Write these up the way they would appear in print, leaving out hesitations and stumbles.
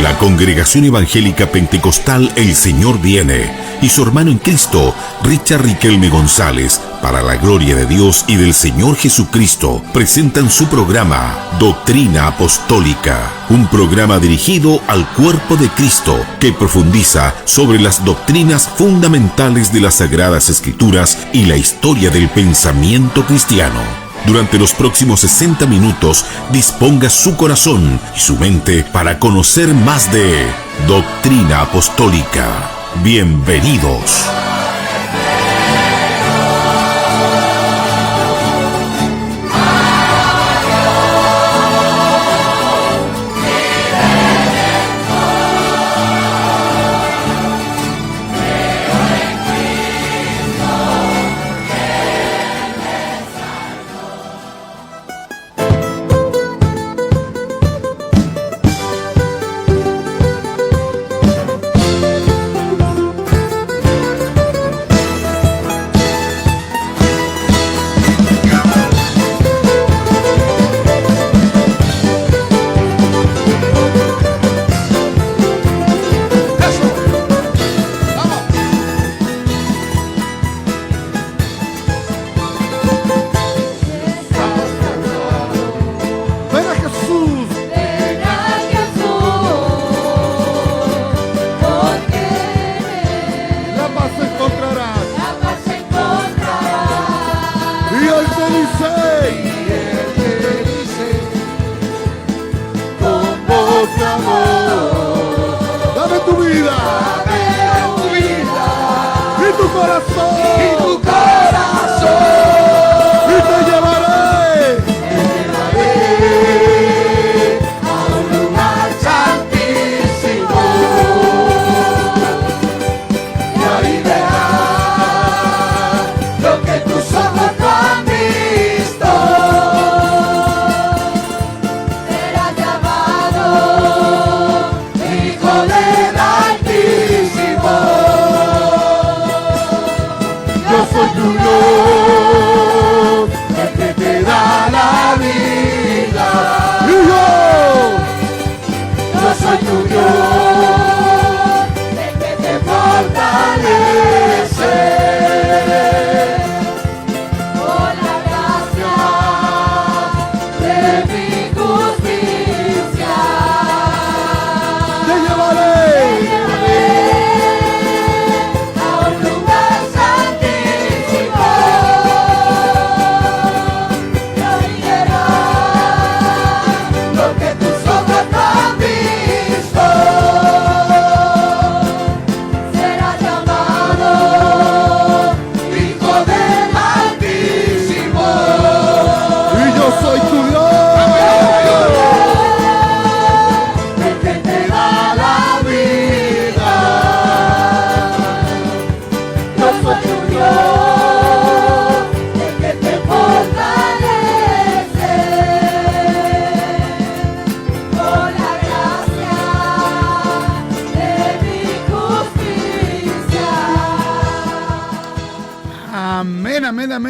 La Congregación Evangélica Pentecostal El Señor Viene y su hermano en Cristo, Richard Riquelme González, para la gloria de Dios y del Señor Jesucristo, presentan su programa Doctrina Apostólica, un programa dirigido al cuerpo de Cristo que profundiza sobre las doctrinas fundamentales de las Sagradas Escrituras y la historia del pensamiento cristiano. Durante los próximos 60 minutos, disponga su corazón y su mente para conocer más de Doctrina Apostólica. Bienvenidos.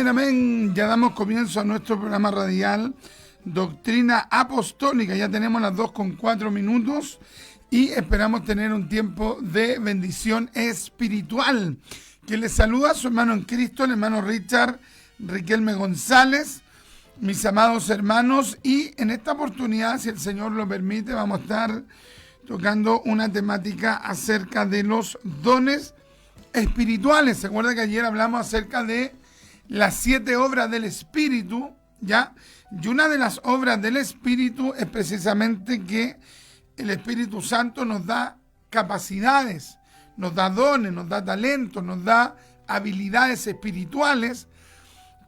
Amén. Ya damos comienzo a nuestro programa radial Doctrina Apostólica. Ya tenemos las 2:04 y esperamos tener un tiempo de bendición espiritual. Que les saluda a su hermano en Cristo, el hermano Richard Riquelme González, mis amados hermanos, y en esta oportunidad, si el Señor lo permite, vamos a estar tocando una temática acerca de los dones espirituales. ¿Se acuerda que ayer hablamos acerca de las 7 obras del Espíritu? ¿Ya? Y una de las obras del Espíritu es precisamente que el Espíritu Santo nos da capacidades, nos da dones, nos da talentos, nos da habilidades espirituales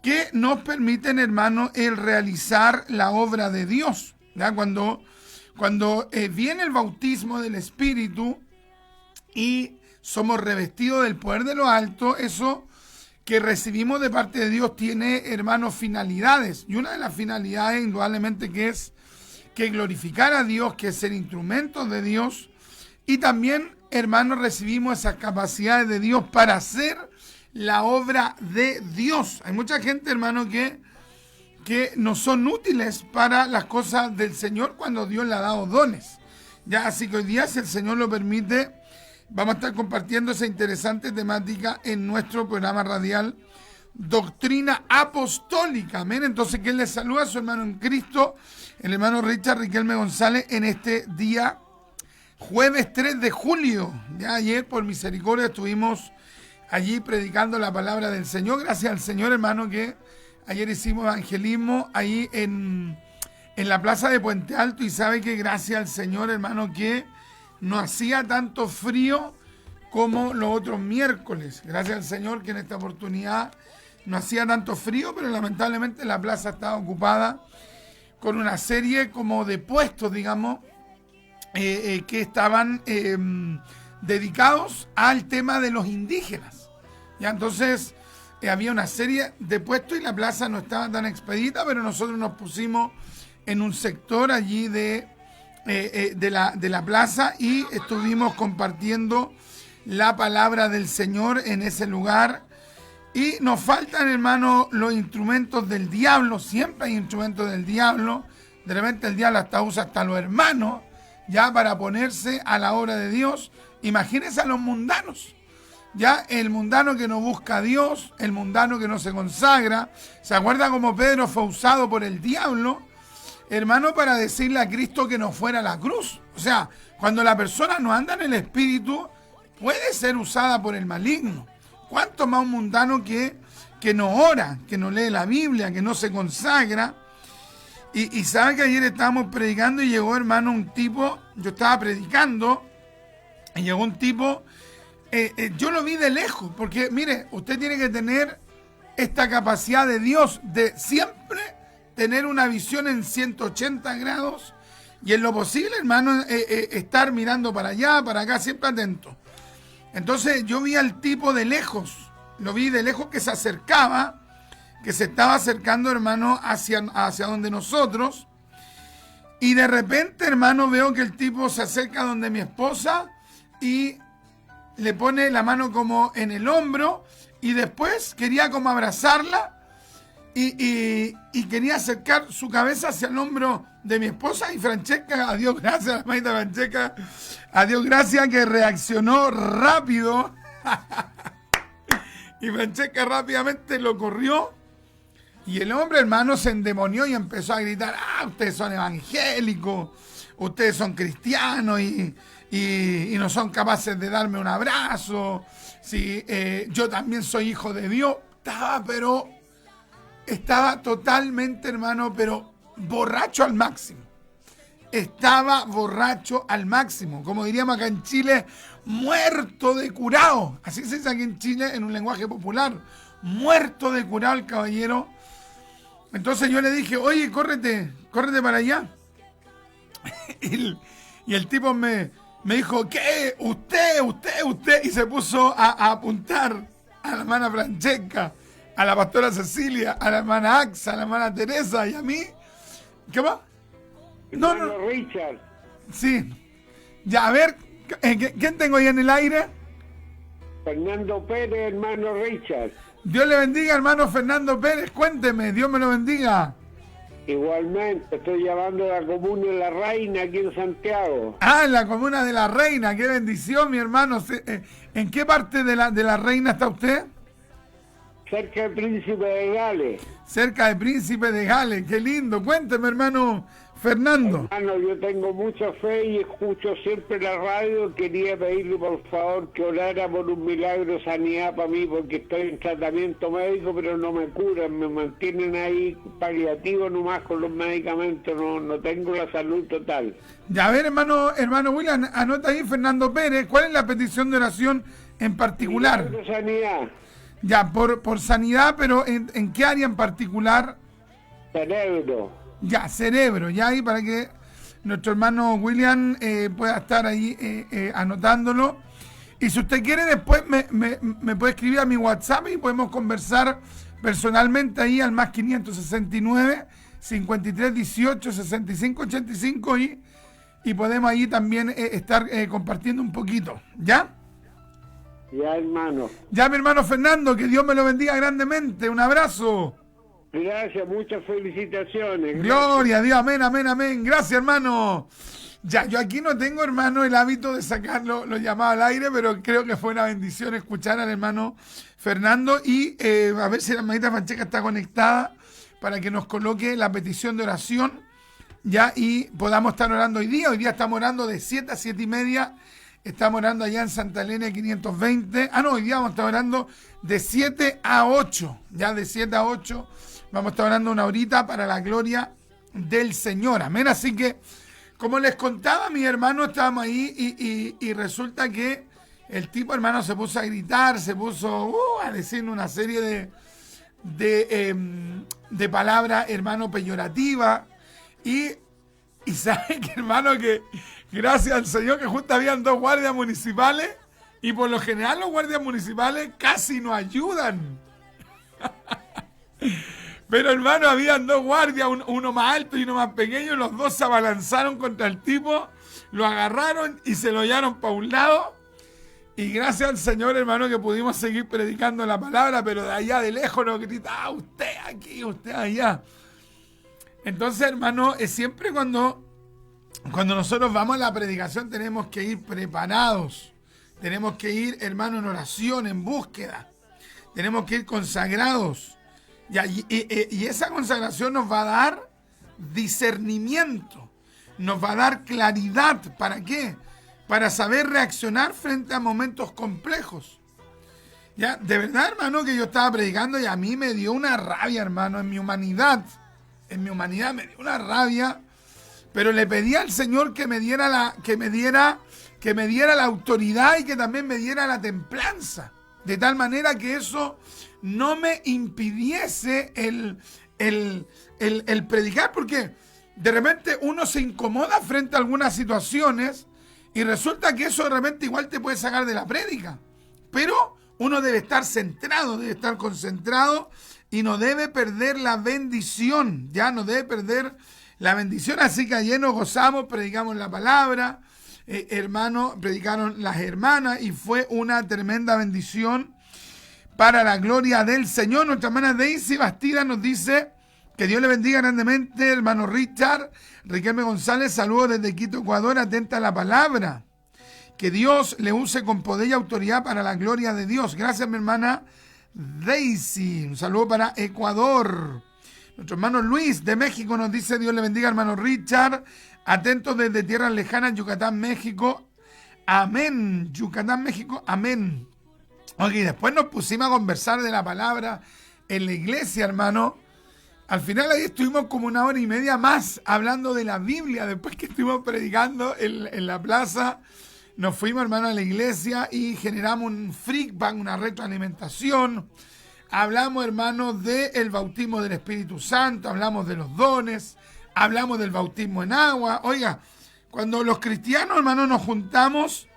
que nos permiten, hermano, el realizar la obra de Dios. ¿Ya? Cuando viene el bautismo del Espíritu y somos revestidos del poder de lo alto, eso que recibimos de parte de Dios tiene, hermanos, finalidades. Y una de las finalidades, indudablemente, que es que glorificar a Dios, que es ser instrumentos de Dios. Y también, hermanos, recibimos esas capacidades de Dios para hacer la obra de Dios. Hay mucha gente, hermano, que no son útiles para las cosas del Señor cuando Dios le ha dado dones. Ya, así que hoy día, si el Señor lo permite, vamos a estar compartiendo esa interesante temática en nuestro programa radial Doctrina Apostólica. Amén. Entonces, ¿quién les saluda? Su hermano en Cristo, el hermano Richard Riquelme González, en este día, jueves 3 de julio. Ya ayer, por misericordia, estuvimos allí predicando la palabra del Señor. Gracias al Señor, hermano, que ayer hicimos evangelismo ahí en la plaza de Puente Alto, y sabe que gracias al Señor, hermano, que no hacía tanto frío como los otros miércoles. Gracias al Señor que en esta oportunidad no hacía tanto frío, pero lamentablemente la plaza estaba ocupada con una serie como de puestos, digamos, que estaban dedicados al tema de los indígenas. Ya, entonces había una serie de puestos y la plaza no estaba tan expedita, pero nosotros nos pusimos en un sector allí de la plaza y estuvimos compartiendo la palabra del Señor en ese lugar. Y nos faltan, hermano, los instrumentos del diablo. Siempre hay instrumentos del diablo. De repente el diablo hasta usa hasta los hermanos ya para ponerse a la obra de Dios. Imagínense a los mundanos. Ya el mundano que no busca a Dios, el mundano que no se consagra. ¿Se acuerda cómo Pedro fue usado por el diablo, hermano, para decirle a Cristo que no fuera a la cruz? O sea, cuando la persona no anda en el Espíritu, puede ser usada por el maligno. ¿Cuánto más un mundano que no ora, que no lee la Biblia, que no se consagra? Y sabe que ayer estábamos predicando y llegó, hermano, un tipo. Yo estaba predicando y llegó un tipo. Yo lo vi de lejos, porque mire, usted tiene que tener esta capacidad de Dios de siempre tener una visión en 180 grados y en lo posible, hermano, estar mirando para allá, para acá, siempre atento. Entonces yo vi al tipo de lejos, lo vi de lejos que se acercaba, que se estaba acercando, hermano, hacia donde nosotros, y de repente, hermano, veo que el tipo se acerca donde mi esposa y le pone la mano como en el hombro y después quería como abrazarla y quería acercar su cabeza hacia el hombro de mi esposa, y Francesca, a Dios gracias, la hermanita Francesca, a Dios gracias que reaccionó rápido y Francesca rápidamente lo corrió y el hombre, hermano, se endemonió y empezó a gritar: ustedes son evangélicos, ustedes son cristianos y no son capaces de darme un abrazo. Sí, yo también soy hijo de Dios. Estaba totalmente, hermano, pero borracho al máximo. Estaba borracho al máximo. Como diríamos acá en Chile, muerto de curado. Así se dice aquí en Chile en un lenguaje popular. Muerto de curado el caballero. Entonces yo le dije: oye, córrete para allá. Y el tipo me dijo: ¿qué? Usted. Y se puso a apuntar a la hermana Francesca, a la pastora Cecilia, a la hermana Axa, a la hermana Teresa y a mí. ¿Qué va? No. Richard. Sí. Ya, a ver, ¿quién tengo ahí en el aire? Fernando Pérez, hermano Richard. Dios le bendiga, hermano Fernando Pérez. Cuénteme, Dios me lo bendiga. Igualmente, estoy llamando a la comuna de La Reina, aquí en Santiago. En la comuna de La Reina. Qué bendición, mi hermano. ¿En qué parte de la Reina está usted? Cerca del Príncipe de Gales. Cerca de Príncipe de Gales. Qué lindo. Cuénteme, hermano Fernando. Hermano, yo tengo mucha fe y escucho siempre la radio. Quería pedirle, por favor, que orara por un milagro de sanidad para mí, porque estoy en tratamiento médico, pero no me curan, me mantienen ahí paliativo nomás con los medicamentos, no tengo la salud total. Ya, a ver, hermano William, anota ahí, Fernando Pérez, ¿cuál es la petición de oración en particular? Milagro de sanidad. Ya, por sanidad, pero ¿en qué área en particular? Cerebro. Ya, cerebro, ya ahí para que nuestro hermano William pueda estar ahí anotándolo. Y si usted quiere, después me puede escribir a mi WhatsApp y podemos conversar personalmente ahí al más 569 53 18 65 85 y podemos ahí también estar compartiendo un poquito, ¿ya? Ya, hermano. Ya, mi hermano Fernando, que Dios me lo bendiga grandemente. Un abrazo. Gracias, muchas felicitaciones. Gloria a Dios, amén, amén, amén. Gracias, hermano. Ya, yo aquí no tengo, hermano, el hábito de sacar los llamados al aire, pero creo que fue una bendición escuchar al hermano Fernando y a ver si la hermanita Francesca está conectada para que nos coloque la petición de oración, ya, y podamos estar orando hoy día. Hoy día estamos orando de 7 a 7 y media, estamos orando allá en Santa Elena 520. No, hoy día vamos a estar orando de 7 a 8, ya de 7 a 8 vamos a estar orando una horita para la gloria del Señor, amén. Así que, como les contaba, mi hermano, estábamos ahí y resulta que el tipo, hermano, se puso a gritar, se puso a decir una serie de palabras, hermano, peyorativas. Y sabe que, hermano, que gracias al Señor que justo habían 2 guardias municipales y por lo general los guardias municipales casi no ayudan. Pero, hermano, habían 2 guardias, uno más alto y uno más pequeño, los 2 se abalanzaron contra el tipo, lo agarraron y se lo llevaron para un lado. Y gracias al Señor, hermano, que pudimos seguir predicando la palabra, pero de allá de lejos nos grita, usted aquí, usted allá. Entonces, hermano, siempre cuando nosotros vamos a la predicación tenemos que ir preparados. Tenemos que ir, hermano, en oración, en búsqueda. Tenemos que ir consagrados. Y esa consagración nos va a dar discernimiento, nos va a dar claridad. ¿Para qué? Para saber reaccionar frente a momentos complejos. Ya, de verdad, hermano, que yo estaba predicando y a mí me dio una rabia, hermano, en mi humanidad me dio una rabia, pero le pedí al Señor que me diera la autoridad y que también me diera la templanza, de tal manera que eso no me impidiese el predicar, porque de repente uno se incomoda frente a algunas situaciones y resulta que eso de repente igual te puede sacar de la prédica, pero uno debe estar centrado, debe estar concentrado y no debe perder la bendición, ya no debe perder la bendición. Así que ayer nos gozamos, predicamos la palabra, hermano, predicaron las hermanas y fue una tremenda bendición para la gloria del Señor. Nuestra hermana Daisy Bastida nos dice que Dios le bendiga grandemente, hermano Richard. Riquelme González, saludos desde Quito, Ecuador, atenta a la palabra. Que Dios le use con poder y autoridad para la gloria de Dios. Gracias, mi hermana Daisy. Un saludo para Ecuador. Nuestro hermano Luis de México nos dice, Dios le bendiga, hermano Richard. Atentos desde tierras lejanas, Yucatán, México. Amén. Yucatán, México. Amén. Ok, después nos pusimos a conversar de la palabra en la iglesia, hermano. Al final ahí estuvimos como 1 hora y media más hablando de la Biblia. Después que estuvimos predicando en la plaza, nos fuimos, hermano, a la iglesia y generamos un feedback, una retroalimentación. Hablamos, hermano, del bautismo del Espíritu Santo, hablamos de los dones, hablamos del bautismo en agua. Oiga, cuando los cristianos, hermano, nos juntamos,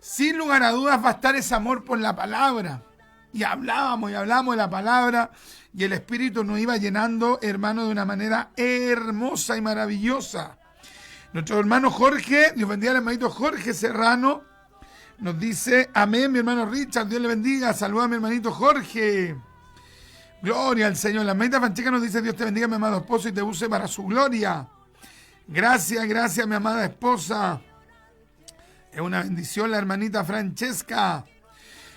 sin lugar a dudas va a estar ese amor por la palabra. Y hablábamos de la palabra y el Espíritu nos iba llenando, hermano, de una manera hermosa y maravillosa. Nuestro hermano Jorge, Dios bendiga al hermanito Jorge Serrano, nos dice, amén, mi hermano Richard, Dios le bendiga, saluda a mi hermanito Jorge. Gloria al Señor. La hermanita Francesca nos dice, Dios te bendiga, mi amado esposo, y te use para su gloria. Gracias, mi amada esposa. Es una bendición la hermanita Francesca.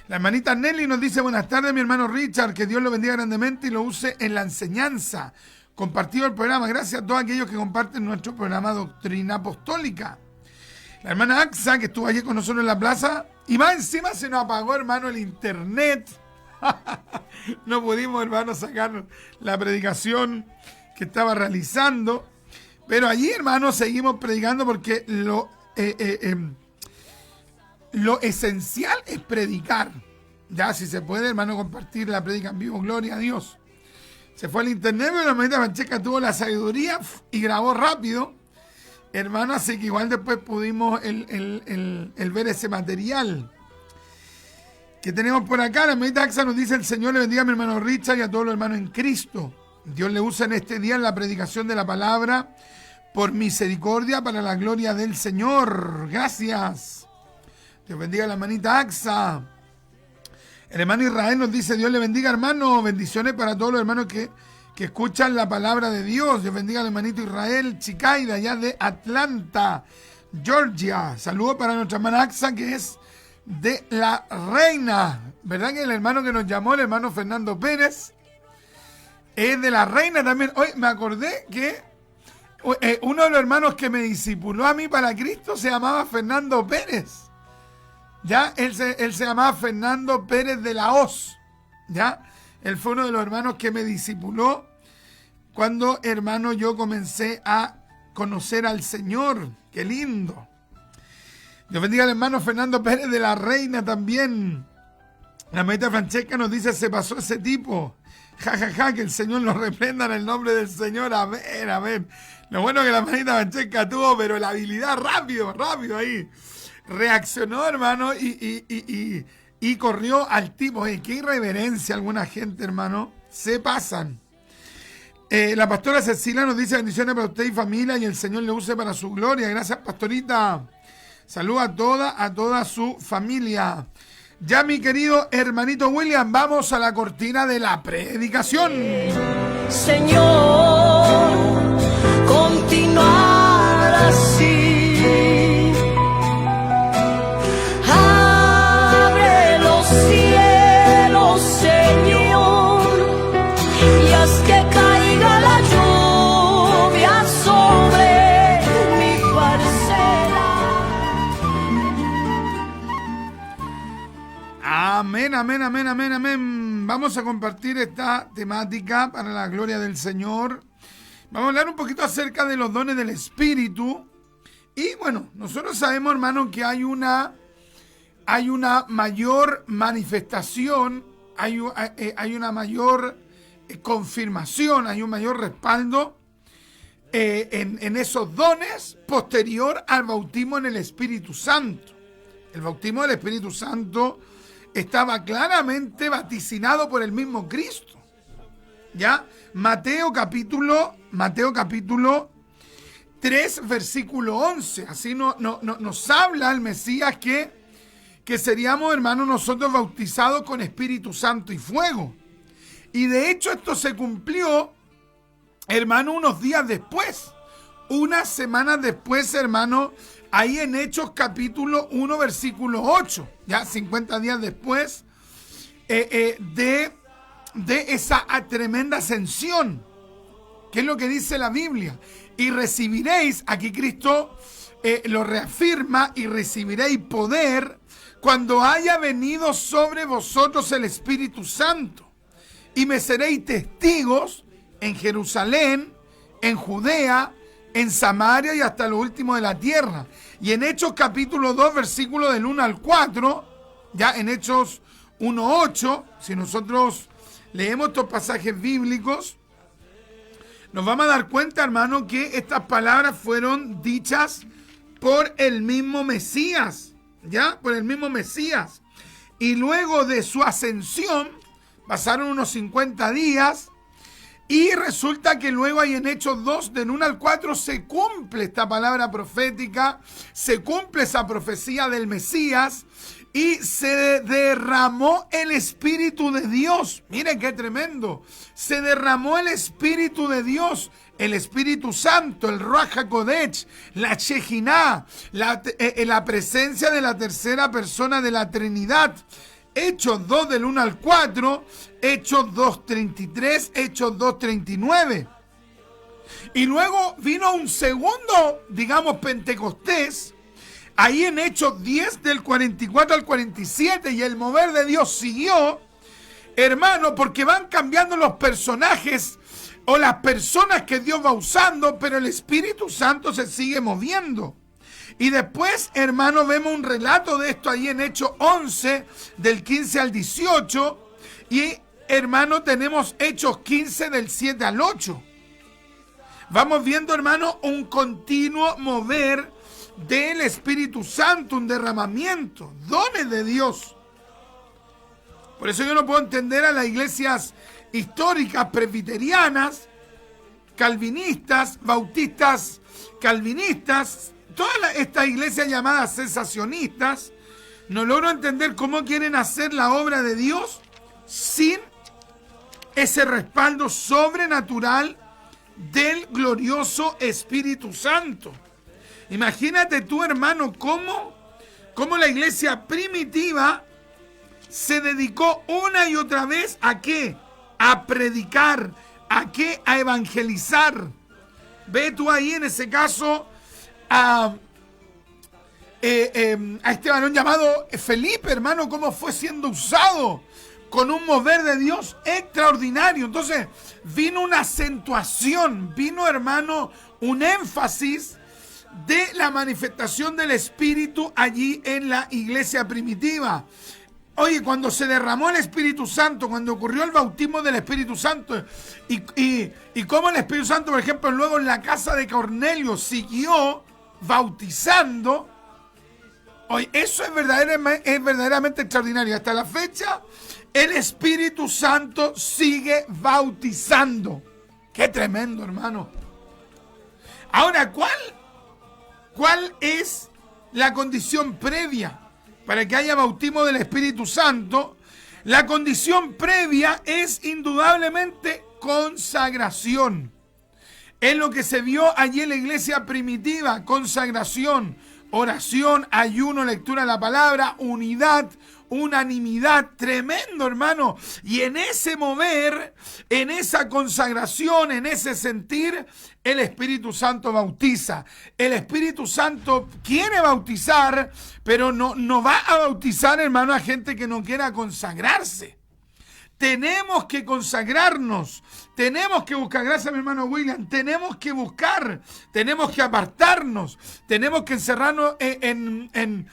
La hermanita Nelly nos dice, buenas tardes, mi hermano Richard, que Dios lo bendiga grandemente y lo use en la enseñanza. Compartido el programa, gracias a todos aquellos que comparten nuestro programa Doctrina Apostólica. La hermana Axa, que estuvo allí con nosotros en la plaza, y más encima se nos apagó, hermano, el internet. No pudimos, hermano, sacar la predicación que estaba realizando. Pero allí, hermano, seguimos predicando porque lo esencial es predicar. Ya, si se puede, hermano, compartir la predica en vivo, gloria a Dios. Se fue al internet, pero la hermanita Francesca tuvo la sabiduría y grabó rápido, hermano, así que igual después pudimos el ver ese material que tenemos por acá. La hermanita Axa nos dice, el Señor le bendiga a mi hermano Richard y a todos los hermanos en Cristo. Dios le usa en este día en la predicación de la palabra por misericordia para la gloria del Señor. Gracias. Dios bendiga a la hermanita Axa. El hermano Israel nos dice, Dios le bendiga, hermano. Bendiciones para todos los hermanos que escuchan la palabra de Dios. Dios bendiga al hermanito Israel Chicay, de allá de Atlanta, Georgia. Saludos para nuestra hermana Axa, que es de La Reina. ¿Verdad que el hermano que nos llamó, el hermano Fernando Pérez, es de La Reina también? Hoy me acordé que uno de los hermanos que me discipuló a mí para Cristo se llamaba Fernando Pérez. Ya, él se llamaba Fernando Pérez de la Hoz. Ya, él fue uno de los hermanos que me discipuló cuando, hermano, yo comencé a conocer al Señor. ¡Qué lindo! Dios bendiga al hermano Fernando Pérez de La Reina también. La hermanita Francesca nos dice, se pasó ese tipo. Ja, ja, ja, que el Señor nos reprenda en el nombre del Señor. Amén, amén. Lo bueno que la hermanita Francesca tuvo, pero la habilidad rápido ahí. Reaccionó, hermano, y corrió al tipo. Qué irreverencia alguna gente, hermano. Se pasan. La pastora Cecilia nos dice, bendiciones para usted y familia, y el Señor le use para su gloria. Gracias, pastorita. Saludos a toda su familia. Ya, mi querido hermanito William, vamos a la cortina de la predicación. Señor, continuar así. Abre los cielos, Señor, y haz que caiga la lluvia sobre mi parcela. Amén, amén, amén, amén, amén. Vamos a compartir esta temática para la gloria del Señor. Vamos a hablar un poquito acerca de los dones del Espíritu. Y bueno, nosotros sabemos, hermano, que hay una mayor manifestación, hay una mayor confirmación, hay un mayor respaldo en esos dones posterior al bautismo en el Espíritu Santo. El bautismo del Espíritu Santo estaba claramente vaticinado por el mismo Cristo. ¿Ya? Mateo capítulo 3, versículo 11. Así nos habla el Mesías que seríamos, hermanos, nosotros bautizados con Espíritu Santo y fuego. Y de hecho esto se cumplió, hermano, unos días después. Unas semanas después, hermano, ahí en Hechos capítulo 1, versículo 8. Ya 50 días después de esa tremenda ascensión. ¿Qué es lo que dice la Biblia? Y recibiréis, aquí Cristo lo reafirma, y recibiréis poder cuando haya venido sobre vosotros el Espíritu Santo. Y me seréis testigos en Jerusalén, en Judea, en Samaria y hasta lo último de la tierra. Y en Hechos capítulo 2, versículo del 1 al 4, ya en Hechos 1:8, si nosotros leemos estos pasajes bíblicos, nos vamos a dar cuenta, hermano, que estas palabras fueron dichas por el mismo Mesías, ¿ya? Por el mismo Mesías. Y luego de su ascensión, pasaron unos 50 días, y resulta que luego ahí en Hechos 2, del 1 al 4, se cumple esta palabra profética, se cumple esa profecía del Mesías, y se derramó el Espíritu de Dios. Miren qué tremendo. Se derramó el Espíritu de Dios, el Espíritu Santo, el Ruach HaKodesh, la Shekinah, la presencia de la tercera persona de la Trinidad. Hechos 2 del 1 al 4, Hechos 2:33, Hechos 2:39. Y luego vino un segundo, digamos, Pentecostés, ahí en Hechos 10 del 44 al 47, y el mover de Dios siguió, hermano, porque van cambiando los personajes o las personas que Dios va usando, pero el Espíritu Santo se sigue moviendo. Y después, hermano, vemos un relato de esto ahí en Hechos 11, del 15 al 18. Y, hermano, tenemos Hechos 15, del 7 al 8. Vamos viendo, hermano, un continuo mover del Espíritu Santo, un derramamiento, dones de Dios. Por eso yo no puedo entender a las iglesias históricas presbiterianas, calvinistas, bautistas calvinistas, todas estas iglesias llamadas cesacionistas. No logro entender cómo quieren hacer la obra de Dios sin ese respaldo sobrenatural del glorioso Espíritu Santo. Imagínate tú, hermano, cómo la iglesia primitiva se dedicó una y otra vez ¿a qué? A predicar. ¿A qué? A evangelizar. Ve tú ahí en ese caso a este varón llamado Felipe, hermano, cómo fue siendo usado con un mover de Dios extraordinario. Entonces vino una acentuación, vino, hermano, un énfasis de la manifestación del Espíritu allí en la iglesia primitiva. Oye, cuando se derramó el Espíritu Santo, cuando ocurrió el bautismo del Espíritu Santo, y cómo el Espíritu Santo, por ejemplo, luego en la casa de Cornelio siguió bautizando, oye, eso es verdaderamente extraordinario. Hasta la fecha, el Espíritu Santo sigue bautizando. ¡Qué tremendo, hermano! Ahora, ¿cuál es la condición previa para que haya bautismo del Espíritu Santo? La condición previa es indudablemente consagración. Es lo que se vio allí en la iglesia primitiva: consagración, oración, ayuno, lectura de la palabra, unidad, unanimidad. Tremendo, hermano. Y en ese mover, en esa consagración, en ese sentir, el Espíritu Santo bautiza. El Espíritu Santo quiere bautizar, pero no va a bautizar, hermano, a gente que no quiera consagrarse. Tenemos que consagrarnos, tenemos que buscar, gracias mi hermano William, tenemos que buscar, tenemos que apartarnos, tenemos que encerrarnos en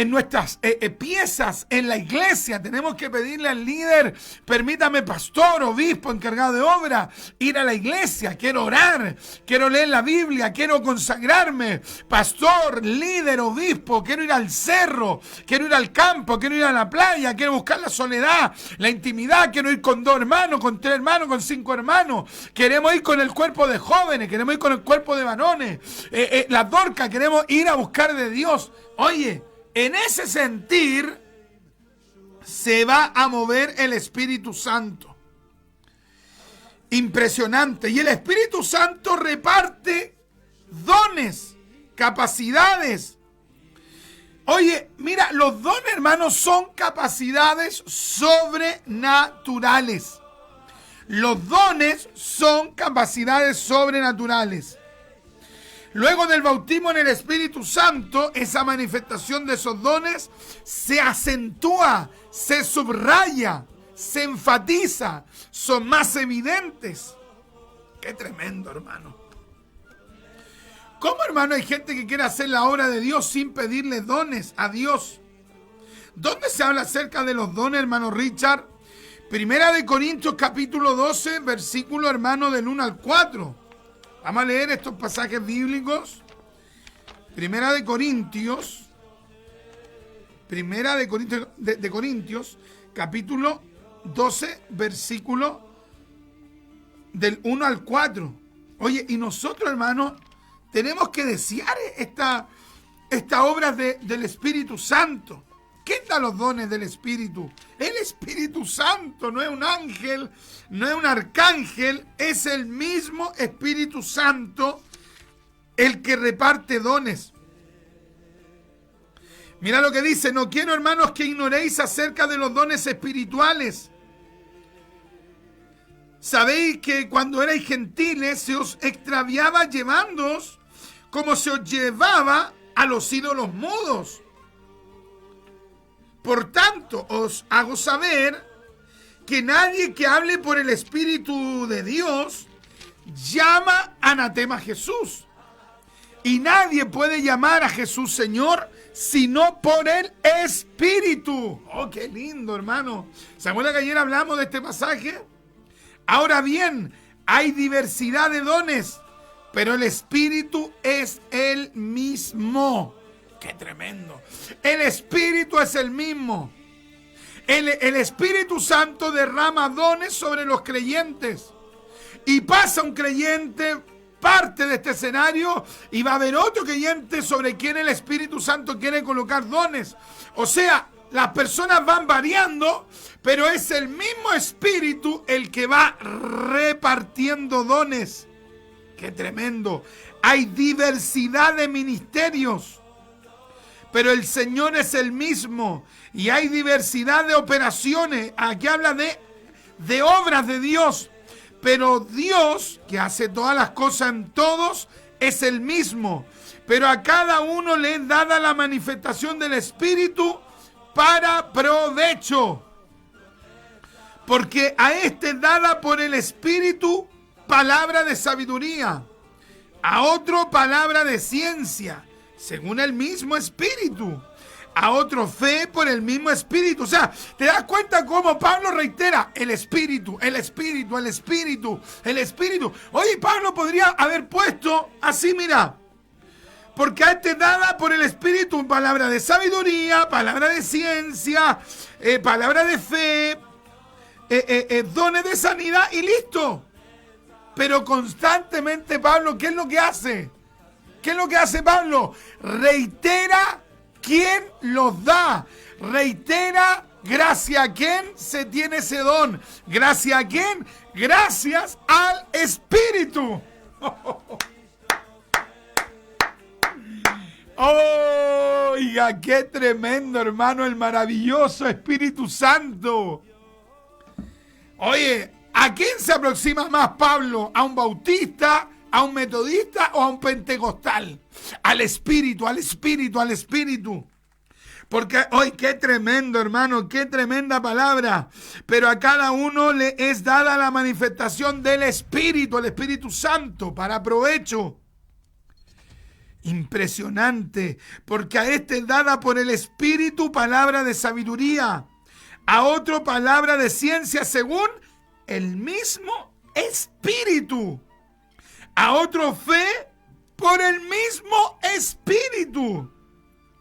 nuestras piezas en la iglesia, tenemos que pedirle al líder: permítame, pastor, obispo, encargado de obra, ir a la iglesia, quiero orar, quiero leer la Biblia, quiero consagrarme, pastor, líder, obispo, quiero ir al cerro, quiero ir al campo, quiero ir a la playa, quiero buscar la soledad, la intimidad, quiero ir con 2 hermanos, con 3 hermanos, con 5 hermanos. Queremos ir con el cuerpo de jóvenes, queremos ir con el cuerpo de varones. Las Dorcas, queremos ir a buscar de Dios. Oye, en ese sentir se va a mover el Espíritu Santo. Impresionante. Y el Espíritu Santo reparte dones, capacidades. Oye, mira, los dones, hermanos, son capacidades sobrenaturales. Los dones son capacidades sobrenaturales. Luego del bautismo en el Espíritu Santo, esa manifestación de esos dones se acentúa, se subraya, se enfatiza, son más evidentes. ¡Qué tremendo, hermano! ¿Cómo, hermano, hay gente que quiere hacer la obra de Dios sin pedirle dones a Dios? ¿Dónde se habla acerca de los dones, hermano Richard? Primera de Corintios capítulo 12, versículo, hermano, del 1 al 4. Vamos a leer estos pasajes bíblicos. Primera de Corintios, capítulo 12, versículo del 1 al 4. Oye, y nosotros, hermano, tenemos que desear esta obra del Espíritu Santo. ¿Quién da los dones del Espíritu? El Espíritu Santo, no es un ángel, no es un arcángel, es el mismo Espíritu Santo el que reparte dones. Mira lo que dice: no quiero, hermanos, que ignoréis acerca de los dones espirituales. Sabéis que cuando erais gentiles se os extraviaba llevándoos como se os llevaba a los ídolos mudos. Por tanto, os hago saber que nadie que hable por el Espíritu de Dios llama anatema a Jesús. Y nadie puede llamar a Jesús Señor sino por el Espíritu. ¡Oh, qué lindo, hermano! ¿Se acuerdan que ayer hablamos de este pasaje? Ahora bien, hay diversidad de dones, pero el Espíritu es el mismo. ¡Qué tremendo! El Espíritu es el mismo. El Espíritu Santo derrama dones sobre los creyentes. Y pasa un creyente, parte de este escenario, y va a haber otro creyente sobre quien el Espíritu Santo quiere colocar dones. O sea, las personas van variando, pero es el mismo Espíritu el que va repartiendo dones. ¡Qué tremendo! Hay diversidad de ministerios, pero el Señor es el mismo. Y hay diversidad de operaciones. Aquí habla de obras de Dios. Pero Dios, que hace todas las cosas en todos, es el mismo. Pero a cada uno le es dada la manifestación del Espíritu para provecho. Porque a este es dada por el Espíritu palabra de sabiduría, a otro palabra de ciencia, según el mismo Espíritu, a otro fe por el mismo Espíritu. O sea, ¿te das cuenta cómo Pablo reitera? El Espíritu, el Espíritu, el Espíritu, el Espíritu. Oye, Pablo podría haber puesto así, mira, porque a este dada por el Espíritu palabra de sabiduría, palabra de ciencia, palabra de fe, dones de sanidad y listo. Pero constantemente Pablo, ¿qué es lo que hace? ¿Qué es lo que hace Pablo? Reitera quién los da. Reitera gracias a quién se tiene ese don. ¿Gracias a quién? Gracias al Espíritu. Oiga, qué tremendo, hermano, el maravilloso Espíritu Santo. Oye, ¿a quién se aproxima más Pablo? ¿A un bautista, a un metodista o a un pentecostal? Al Espíritu, al Espíritu, al Espíritu. Porque hoy qué tremendo, hermano, qué tremenda palabra. Pero a cada uno le es dada la manifestación del Espíritu, el Espíritu Santo, para provecho. Impresionante, porque a este es dada por el Espíritu palabra de sabiduría, a otro palabra de ciencia según el mismo Espíritu, a otro fe por el mismo Espíritu.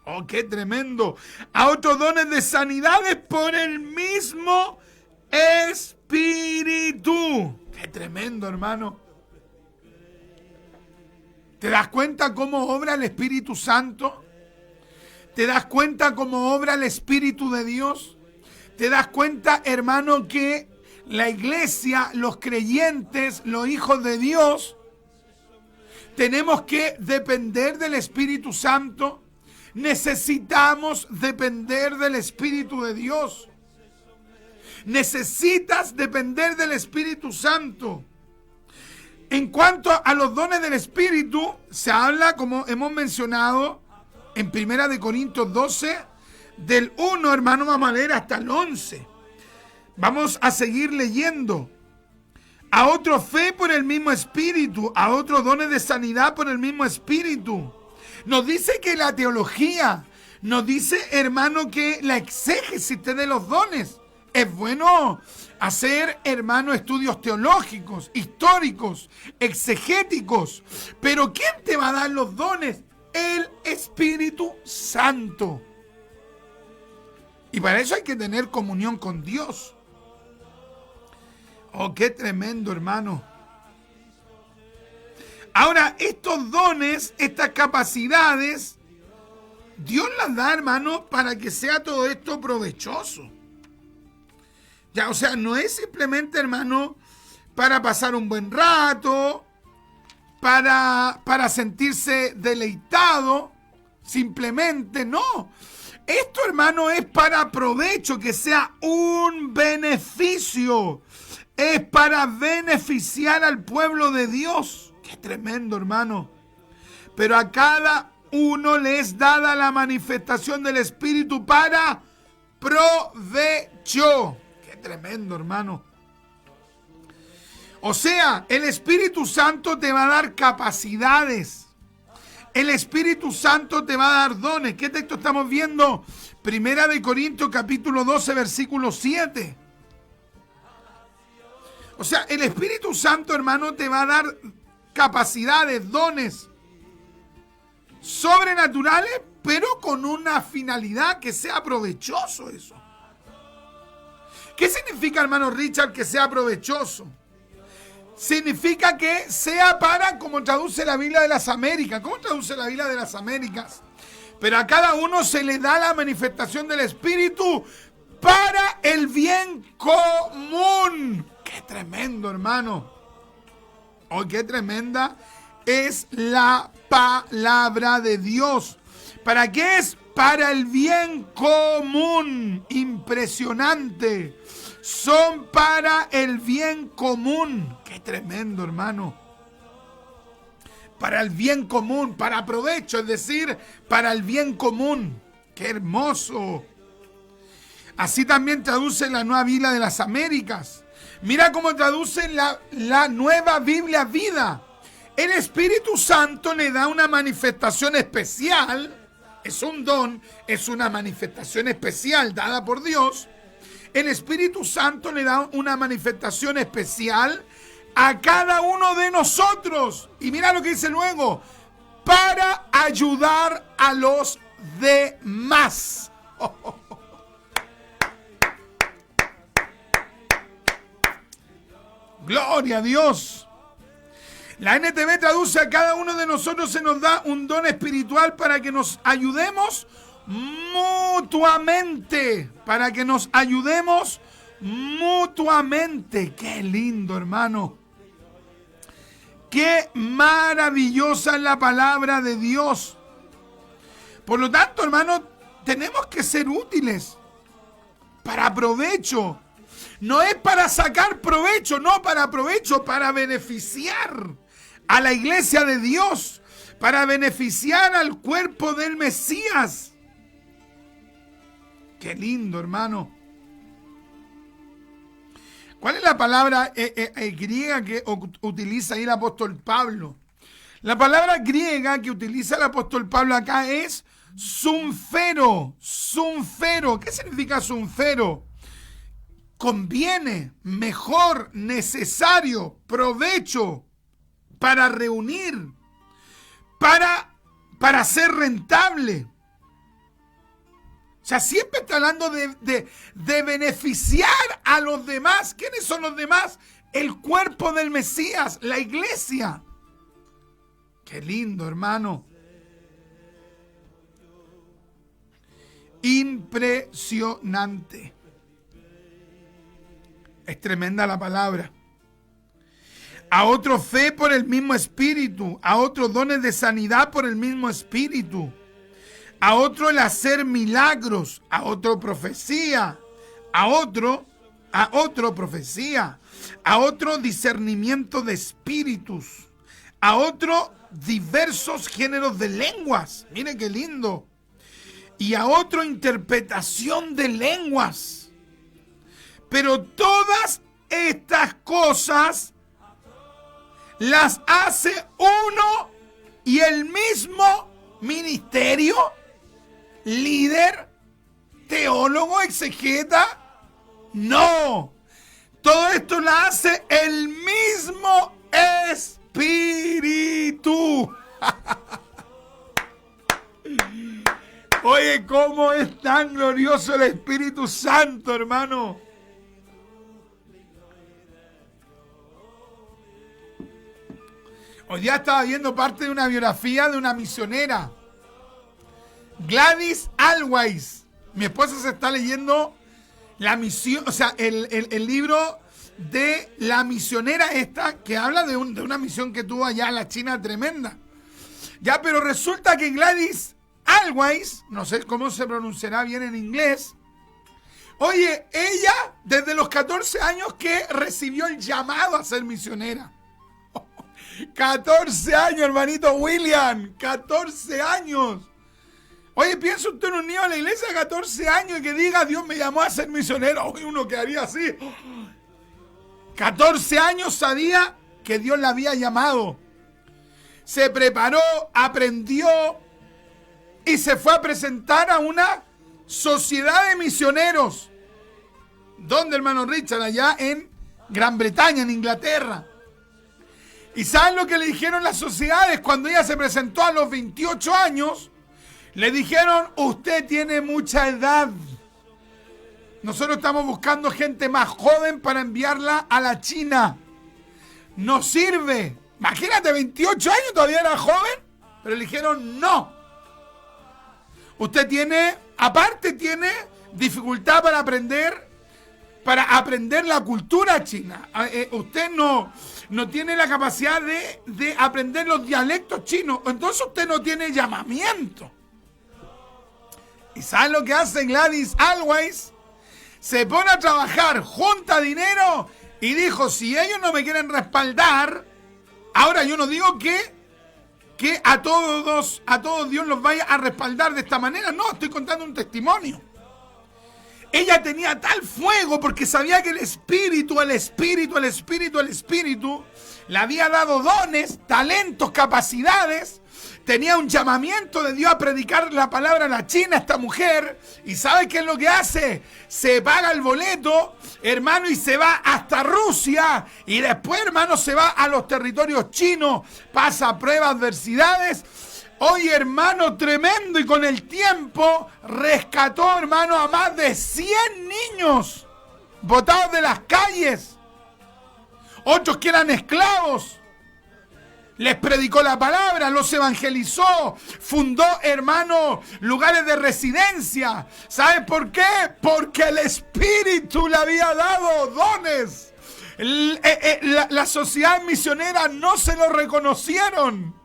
Oh, qué tremendo. A otros dones de sanidades por el mismo Espíritu. Qué tremendo, hermano. ¿Te das cuenta cómo obra el Espíritu Santo? ¿Te das cuenta cómo obra el Espíritu de Dios? ¿Te das cuenta, hermano, que la iglesia, los creyentes, los hijos de Dios, tenemos que depender del Espíritu Santo? Necesitamos depender del Espíritu de Dios. Necesitas depender del Espíritu Santo. En cuanto a los dones del Espíritu, se habla, como hemos mencionado, en 1 Corintios 12, del 1, hermano, vamos a leer hasta el 11. Vamos a seguir leyendo. A otro fe por el mismo Espíritu, a otros dones de sanidad por el mismo Espíritu. Nos dice que la teología, nos dice, hermano, que la exégesis de los dones. Es bueno hacer, hermano, estudios teológicos, históricos, exegéticos. Pero ¿quién te va a dar los dones? El Espíritu Santo. Y para eso hay que tener comunión con Dios. Oh, qué tremendo, hermano. Ahora, estos dones, estas capacidades, Dios las da, hermano, para que sea todo esto provechoso. Ya, o sea, no es simplemente, hermano, para pasar un buen rato, para sentirse deleitado, simplemente, no. Esto, hermano, es para provecho, que sea un beneficio. Es para beneficiar al pueblo de Dios. Qué tremendo, hermano. Pero a cada uno le es dada la manifestación del Espíritu para provecho. Qué tremendo, hermano. O sea, el Espíritu Santo te va a dar capacidades. El Espíritu Santo te va a dar dones. ¿Qué texto estamos viendo? 1 Corintios capítulo 12, versículo 7. O sea, el Espíritu Santo, hermano, te va a dar capacidades, dones sobrenaturales, pero con una finalidad que sea provechoso eso. ¿Qué significa, hermano Richard, que sea provechoso? Significa que sea para, como traduce la Biblia de las Américas. ¿Cómo traduce la Biblia de las Américas? Pero a cada uno se le da la manifestación del Espíritu para el bien común. ¡Qué tremendo, hermano! ¡Oh, qué tremenda es la palabra de Dios. ¿Para qué es? Para el bien común. Impresionante. Son para el bien común. Qué tremendo, hermano. Para el bien común, para provecho, es decir, para el bien común. ¡Qué hermoso! Así también traduce la Nueva Biblia de las Américas. Mira cómo traduce la Nueva Biblia Vida. El Espíritu Santo le da una manifestación especial. Es un don, es una manifestación especial dada por Dios. El Espíritu Santo le da una manifestación especial a cada uno de nosotros. Y mira lo que dice luego: para ayudar a los demás. Gloria a Dios. La NTV traduce: a cada uno de nosotros se nos da un don espiritual para que nos ayudemos mutuamente. Para que nos ayudemos mutuamente. Qué lindo, hermano. Qué maravillosa es la palabra de Dios. Por lo tanto, hermano, tenemos que ser útiles para provecho. No es para sacar provecho, no para provecho, para beneficiar a la iglesia de Dios, para beneficiar al cuerpo del Mesías. Qué lindo, hermano. ¿Cuál es la palabra griega que utiliza ahí el apóstol Pablo? La palabra griega que utiliza el apóstol Pablo acá es sumfero. Sumfero. ¿Qué significa sumfero? Conviene, mejor, necesario, provecho, para reunir, para ser rentable. O sea, siempre está hablando de beneficiar a los demás. ¿Quiénes son los demás? El cuerpo del Mesías, la iglesia. Qué lindo, hermano. Impresionante. Es tremenda la palabra. A otro fe por el mismo espíritu, a otros dones de sanidad por el mismo espíritu, a otro el hacer milagros, a otro profecía, a otro profecía, a otro discernimiento de espíritus, a otro diversos géneros de lenguas. Miren qué lindo. Y a otro interpretación de lenguas. Pero todas estas cosas las hace uno y el mismo ministerio, líder, teólogo, exegeta. No, todo esto lo hace el mismo Espíritu. Oye, cómo es tan glorioso el Espíritu Santo, hermano. Hoy día estaba viendo parte de una biografía de una misionera, Gladys Always. Mi esposa se está leyendo la misión, o sea, el libro de la misionera esta, que habla de una misión que tuvo allá en la China tremenda. Ya, pero resulta que Gladys Always, no sé cómo se pronunciará bien en inglés. Oye, ella desde los 14 años que recibió el llamado a ser misionera. 14 años, hermanito William, 14 años. Oye, piensa usted en un niño de la iglesia de 14 años y que diga: Dios me llamó a ser misionero. Hoy uno quedaría así. 14 años sabía que Dios la había llamado. Se preparó, aprendió y se fue a presentar a una sociedad de misioneros. ¿Dónde, hermano Richard? Allá en Gran Bretaña, en Inglaterra. ¿Y saben lo que le dijeron las sociedades cuando ella se presentó a los 28 años? Le dijeron: usted tiene mucha edad. Nosotros estamos buscando gente más joven para enviarla a la China. No sirve. Imagínate, 28 años, todavía era joven. Pero le dijeron: no. Usted tiene, aparte tiene dificultad para aprender para aprender la cultura china. Usted no tiene la capacidad de aprender los dialectos chinos. Entonces usted no tiene llamamiento. ¿Y saben lo que hace Gladys Always? Se pone a trabajar, junta dinero y dijo, si ellos no me quieren respaldar, ahora yo no digo que a todos Dios los vaya a respaldar de esta manera. No, estoy contando un testimonio. Ella tenía tal fuego porque sabía que el Espíritu le había dado dones, talentos, capacidades. Tenía un llamamiento de Dios a predicar la palabra a la China, esta mujer. ¿Y sabe qué es lo que hace? Se paga el boleto, hermano, y se va hasta Rusia. Y después, hermano, se va a los territorios chinos. Pasa pruebas, adversidades. Oye, hermano, tremendo. Y con el tiempo rescató, hermano, a más de 100 niños botados de las calles. Otros que eran esclavos. Les predicó la palabra, los evangelizó, fundó, hermano, lugares de residencia. ¿Sabe por qué? Porque el Espíritu le había dado dones. La sociedad misionera no se lo reconocieron.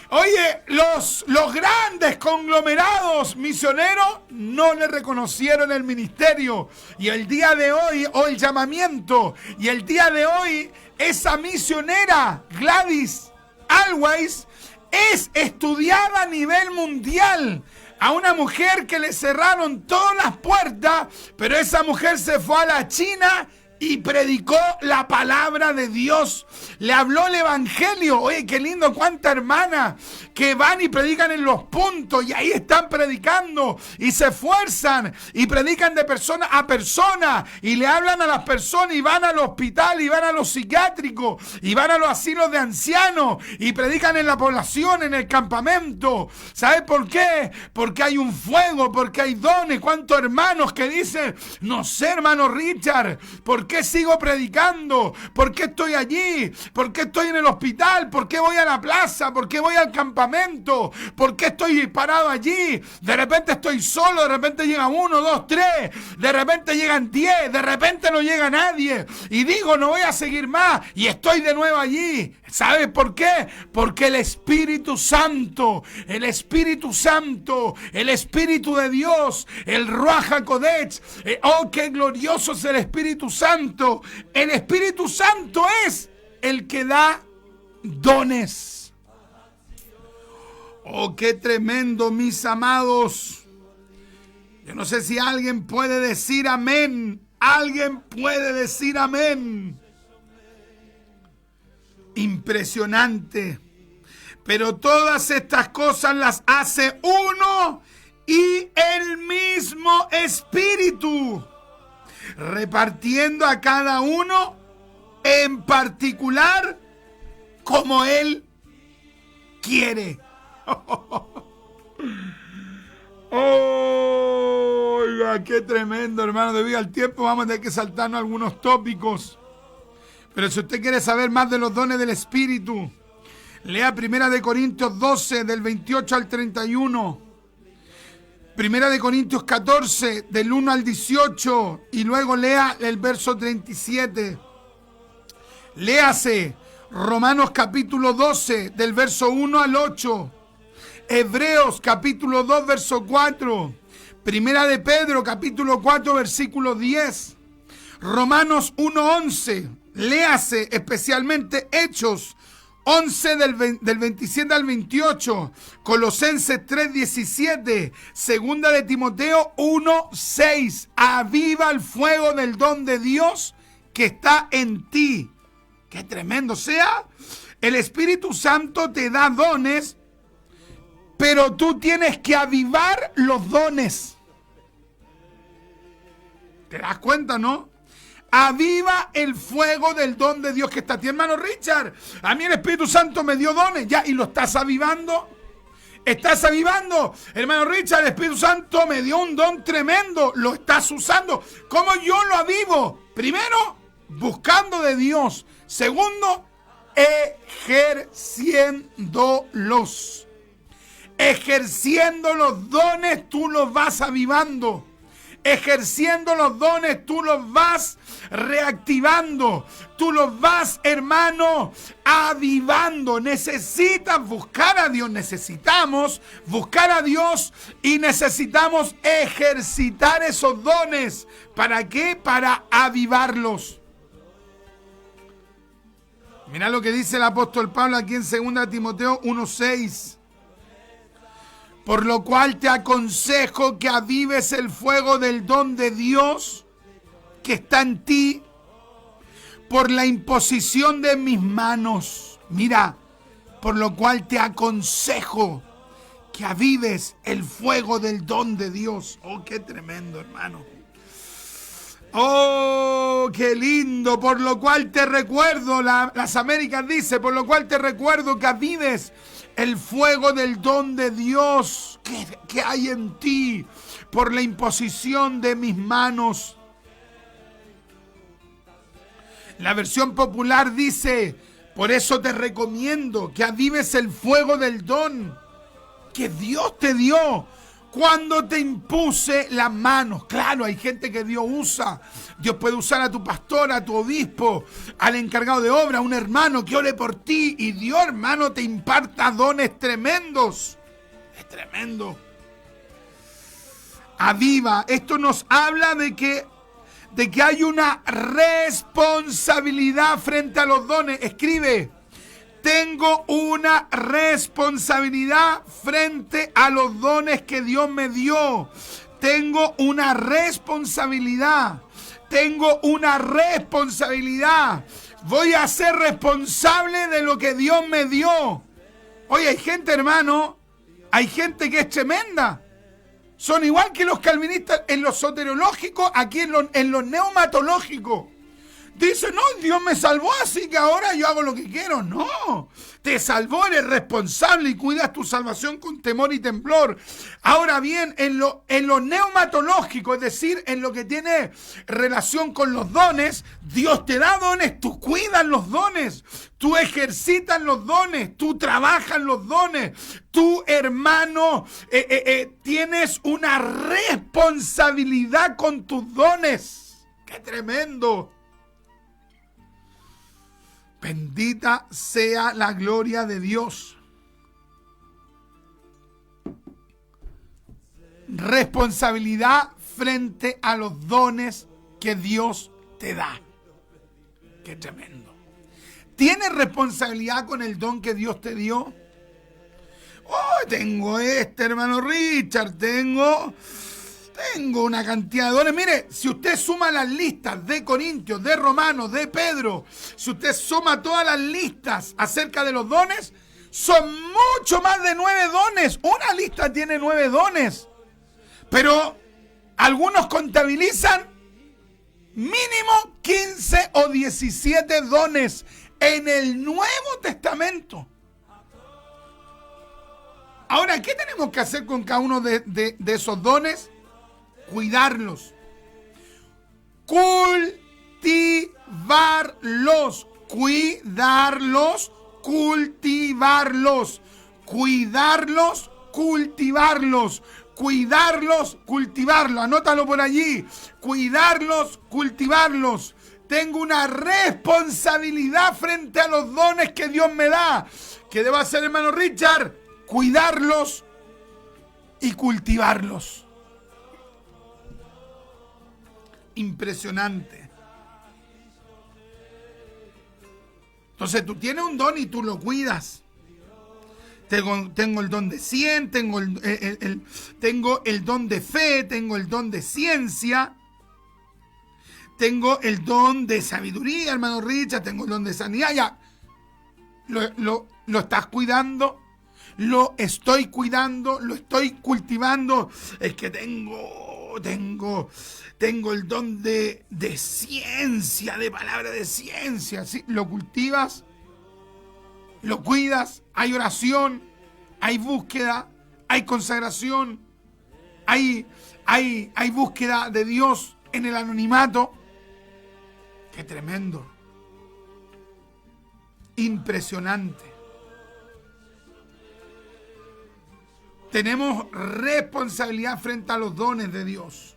Oye, los grandes conglomerados misioneros no le reconocieron el ministerio. Y el día de hoy, o el llamamiento, y el día de hoy, esa misionera, Gladys Always, es estudiada a nivel mundial. A una mujer que le cerraron todas las puertas, pero esa mujer se fue a la China y predicó la palabra de Dios. Le habló el evangelio. Oye, qué lindo, cuánta hermana que van y predican en los puntos y ahí están predicando y se esfuerzan y predican de persona a persona y le hablan a las personas y van al hospital y van a los psiquiátricos y van a los asilos de ancianos y predican en la población, en el campamento. ¿Sabe por qué? Porque hay un fuego, porque hay dones. ¿Cuántos hermanos que dicen, no sé, hermano Richard, ¿por qué sigo predicando? ¿Por qué estoy allí? ¿Por qué estoy en el hospital? ¿Por qué voy a la plaza? ¿Por qué voy al campamento? ¿Por qué estoy parado allí? De repente estoy solo, de repente llega 1, 2, 3, de repente llegan 10, de repente no llega nadie. Y digo, no voy a seguir más. Y estoy de nuevo allí. ¿Sabes por qué? Porque el Espíritu Santo, el Espíritu de Dios, el Ruach HaKodesh, oh, qué glorioso es el Espíritu Santo. El Espíritu Santo es el que da dones. Oh, qué tremendo, mis amados. Yo no sé si alguien puede decir amén. Alguien puede decir amén. Impresionante. Pero todas estas cosas las hace uno y el mismo Espíritu, repartiendo a cada uno en particular como Él quiere. Oiga, qué tremendo, hermano. Debido al tiempo vamos a tener que saltarnos algunos tópicos. Pero si usted quiere saber más de los dones del Espíritu, lea 1 Corintios 12, del 28 al 31. 1 Corintios 14, del 1 al 18. Y luego lea el verso 37. Léase Romanos capítulo 12, del verso 1 al 8. Hebreos capítulo 2, verso 4. Primera de Pedro capítulo 4, versículo 10. Romanos 1:11. Léase especialmente Hechos 11 del 27 al 28. Colosenses 3:17. Segunda de Timoteo 1:6. Aviva el fuego del don de Dios que está en ti. ¡Qué tremendo! O sea, el Espíritu Santo te da dones, pero tú tienes que avivar los dones. ¿Te das cuenta, no? Aviva el fuego del don de Dios que está en ti. Hermano Richard, a mí el Espíritu Santo me dio dones, ya, y lo estás avivando. ¿Estás avivando? Hermano Richard, el Espíritu Santo me dio un don tremendo, lo estás usando. ¿Cómo yo lo avivo? Primero, buscando de Dios. Segundo, ejerciendo los dones, tú los vas avivando. ejerciendo los dones, tú los vas reactivando, tú los vas, hermano, avivando. Necesitas buscar a Dios, necesitamos buscar a Dios y necesitamos ejercitar esos dones. ¿Para qué? Para avivarlos. Mirá lo que dice el apóstol Pablo aquí en 2 Timoteo 1:6. Por lo cual te aconsejo que avives el fuego del don de Dios que está en ti por la imposición de mis manos. Mira, por lo cual te aconsejo que avives el fuego del don de Dios. Oh, qué tremendo, hermano. Oh, qué lindo. Por lo cual te recuerdo, las Américas dice, por lo cual te recuerdo que avives el fuego del don de Dios que hay en ti por la imposición de mis manos. La versión popular dice, por eso te recomiendo que avives el fuego del don que Dios te dio cuando te impuse las manos. Claro, hay gente que Dios usa. Dios puede usar a tu pastor, a tu obispo, al encargado de obra, a un hermano que ore por ti. Y Dios, hermano, te imparta dones tremendos. Es tremendo. Aviva. Esto nos habla de que hay una responsabilidad frente a los dones. Escribe. Tengo una responsabilidad frente a los dones que Dios me dio. Tengo una responsabilidad. Tengo una responsabilidad. Voy a ser responsable de lo que Dios me dio. Oye, hay gente, hermano, hay gente que es tremenda. Son igual que los calvinistas en lo soteriológico, aquí en lo neumatológico. Dice, no, Dios me salvó, así que ahora yo hago lo que quiero. No, te salvó, eres responsable y cuidas tu salvación con temor y temblor. Ahora bien, en lo neumatológico, es decir, en lo que tiene relación con los dones, Dios te da dones, tú cuidas los dones, tú ejercitas los dones, tú trabajas los dones, tú, hermano, tienes una responsabilidad con tus dones. ¡Qué tremendo! Bendita sea la gloria de Dios. Responsabilidad frente a los dones que Dios te da. Qué tremendo. ¿Tienes responsabilidad con el don que Dios te dio? Oh, tengo hermano Richard, tengo una cantidad de dones. Mire, si usted suma las listas de Corintios, de Romanos, de Pedro, si usted suma todas las listas acerca de los dones, son mucho más de 9 dones. Una lista tiene 9 dones. Pero algunos contabilizan mínimo 15 o 17 dones en el Nuevo Testamento. Ahora, ¿qué tenemos que hacer con cada uno de esos dones? Cuidarlos, cultivarlos, cuidarlos, cultivarlos, cuidarlos, cultivarlos, cuidarlos, cultivarlos. Anótalo por allí. Cuidarlos, cultivarlos. Tengo una responsabilidad frente a los dones que Dios me da. ¿Qué debo hacer, hermano Richard? Cuidarlos y cultivarlos. Impresionante. Entonces tú tienes un don y tú lo cuidas. Tengo el don de 100, tengo el don de fe, tengo el don de ciencia, tengo el don de sabiduría, hermano Richard, tengo el don de sanidad. Ya, lo estás cuidando, lo estoy cuidando, lo estoy cultivando. Es que tengo el don de ciencia, de palabra de ciencia. ¿Sí? Lo cultivas, lo cuidas, hay oración, hay búsqueda, hay consagración, hay búsqueda de Dios en el anonimato. ¡Qué tremendo! Impresionante. Tenemos responsabilidad frente a los dones de Dios.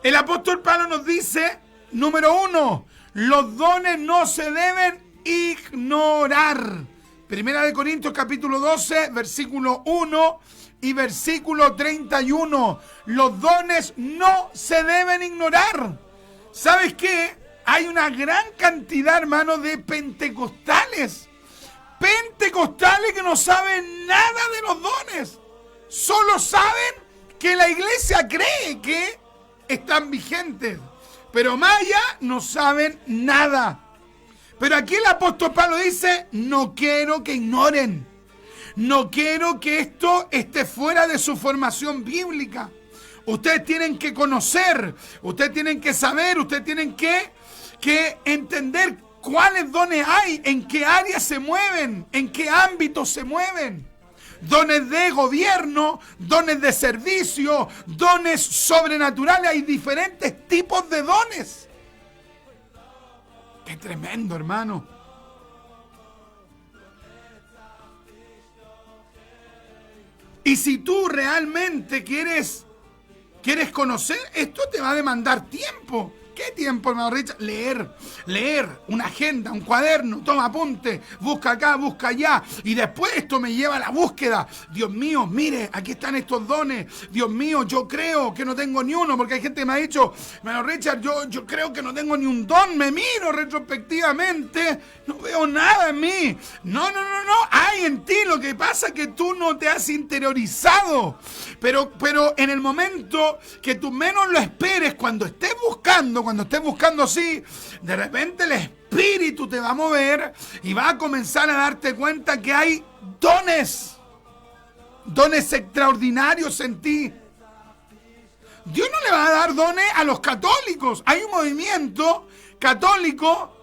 El apóstol Pablo nos dice, número 1, los dones no se deben ignorar. Primera de Corintios capítulo 12, versículo 1 y versículo 31. Los dones no se deben ignorar. ¿Sabes qué? Hay una gran cantidad, hermanos, de pentecostales. Pentecostales que no saben nada de los dones. Solo saben que la iglesia cree que están vigentes. Pero más allá no saben nada. Pero aquí el apóstol Pablo dice, no quiero que ignoren. No quiero que esto esté fuera de su formación bíblica. Ustedes tienen que conocer, ustedes tienen que saber, ustedes tienen que entender cuáles dones hay, en qué áreas se mueven, en qué ámbitos se mueven. Dones de gobierno, dones de servicio, dones sobrenaturales. Hay diferentes tipos de dones. ¡Qué tremendo, hermano! Y si tú realmente quieres conocer, esto te va a demandar tiempo. ¿Qué tiempo, hermano Richard? Leer, una agenda, un cuaderno, toma apunte, busca acá, busca allá. Y después esto me lleva a la búsqueda. Dios mío, mire, aquí están estos dones. Dios mío, yo creo que no tengo ni uno, porque hay gente que me ha dicho, hermano Richard, yo creo que no tengo ni un don. Me miro retrospectivamente, no veo nada en mí. No, hay en ti. Lo que pasa es que tú no te has interiorizado. Pero en el momento que tú menos lo esperes, cuando estés buscando así, de repente el Espíritu te va a mover y va a comenzar a darte cuenta que hay dones extraordinarios en ti. Dios no le va a dar dones a los católicos. Hay un movimiento católico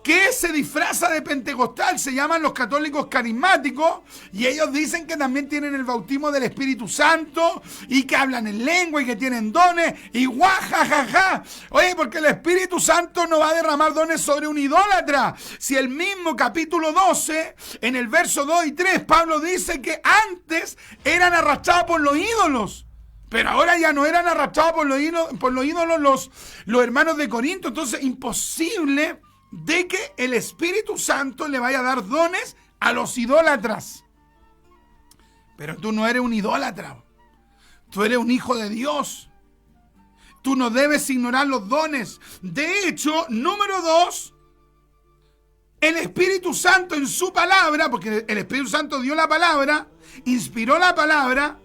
que se disfraza de pentecostal, se llaman los católicos carismáticos, y ellos dicen que también tienen el bautismo del Espíritu Santo, y que hablan en lengua, y que tienen dones, y guajajaja. Oye, porque el Espíritu Santo no va a derramar dones sobre un idólatra. Si el mismo capítulo 12, en el verso 2 y 3, Pablo dice que antes eran arrastrados por los ídolos, pero ahora ya no eran arrastrados por los ídolos los hermanos de Corinto. Entonces, imposible de que el Espíritu Santo le vaya a dar dones a los idólatras. Pero tú no eres un idólatra. Tú eres un hijo de Dios. Tú no debes ignorar los dones. De hecho, número 2, el Espíritu Santo en su palabra, porque el Espíritu Santo dio la palabra, inspiró la palabra.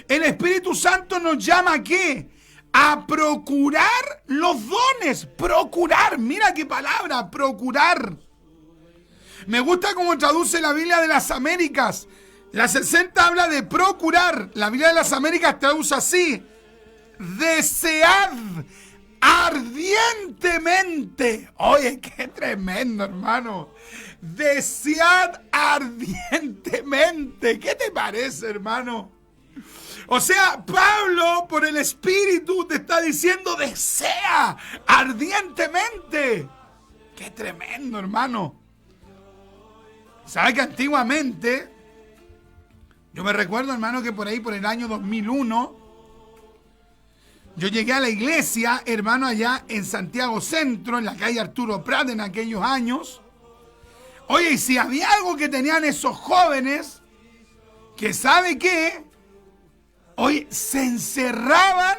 El Espíritu Santo nos llama ¿a qué? A procurar los dones. Procurar, mira qué palabra, procurar. Me gusta cómo traduce la Biblia de las Américas. La 60 habla de procurar. La Biblia de las Américas traduce así: desead ardientemente. Oye, qué tremendo, hermano. Desead ardientemente. ¿Qué te parece, hermano? O sea, Pablo, por el Espíritu, te está diciendo, desea ardientemente. ¡Qué tremendo, hermano! ¿Sabes que antiguamente, yo me recuerdo, hermano, que por ahí, por el año 2001, yo llegué a la iglesia, hermano, allá en Santiago Centro, en la calle Arturo Prat, en aquellos años. Oye, y si había algo que tenían esos jóvenes, que ¿sabe qué? Hoy se encerraban